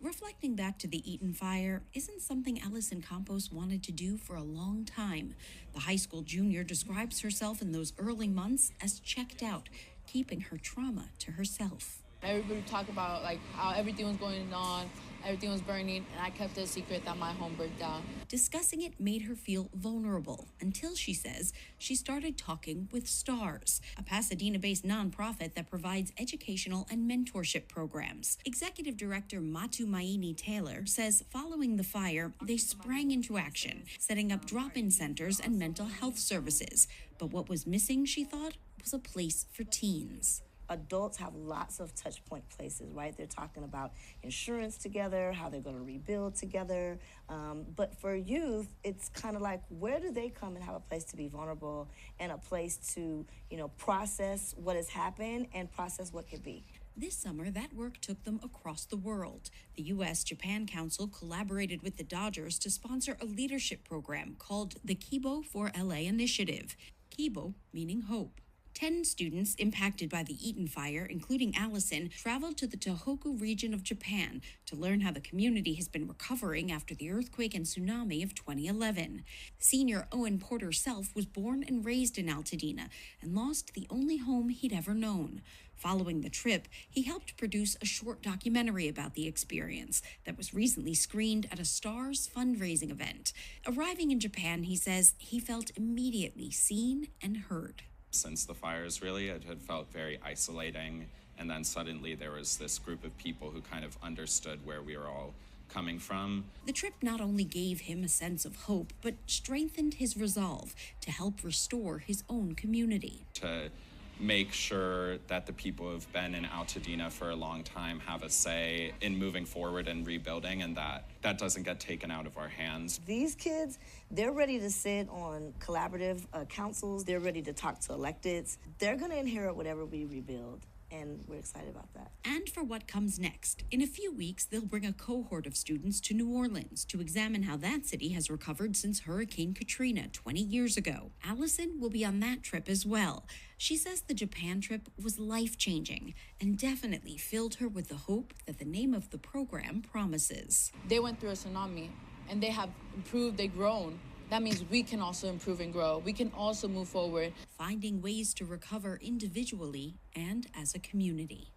Reflecting back to the Eaton fire isn't something Allison Campos wanted to do for a long time. The high school junior describes herself in those early months as checked out, keeping her trauma to herself. Everybody talked about like how everything was going on, everything was burning, and I kept it a secret that my home burned down. Discussing it made her feel vulnerable until, she says, she started talking with STARS, a Pasadena-based nonprofit that provides educational and mentorship programs. Executive Director Matu Maini Taylor says following the fire, they sprang into action, setting up drop-in centers and mental health services. But what was missing, she thought, was a place for teens. Adults have lots of touch point places, right? They're talking about insurance together, how they're going to rebuild together. But for youth, it's kind of like, where do they come and have a place to be vulnerable and a place to, process what has happened and process what could be? This summer, that work took them across the world. The U.S. Japan Council collaborated with the Dodgers to sponsor a leadership program called the Kibo for LA Initiative. Kibo meaning hope. 10 students impacted by the Eaton fire, including Allison, traveled to the Tohoku region of Japan to learn how the community has been recovering after the earthquake and tsunami of 2011. Senior Owen Porter Self was born and raised in Altadena and lost the only home he'd ever known. Following the trip, he helped produce a short documentary about the experience that was recently screened at a STARS fundraising event. Arriving in Japan, he says he felt immediately seen and heard. Since the fires, really, it had felt very isolating, and then suddenly there was this group of people who kind of understood where we were all coming from. The trip not only gave him a sense of hope, but strengthened his resolve to help restore his own community. To make sure that the people who've been in Altadena for a long time have a say in moving forward and rebuilding, and that doesn't get taken out of our hands. These kids, they're ready to sit on collaborative councils. They're ready to talk to electeds. They're going to inherit whatever we rebuild, and we're excited about that. And for what comes next. In a few weeks, they'll bring a cohort of students to New Orleans to examine how that city has recovered since Hurricane Katrina 20 years ago. Allison will be on that trip as well. She says the Japan trip was life-changing and definitely filled her with the hope that the name of the program promises. They went through a tsunami, and they have improved, they've grown. That means we can also improve and grow. We can also move forward. Finding ways to recover individually and as a community.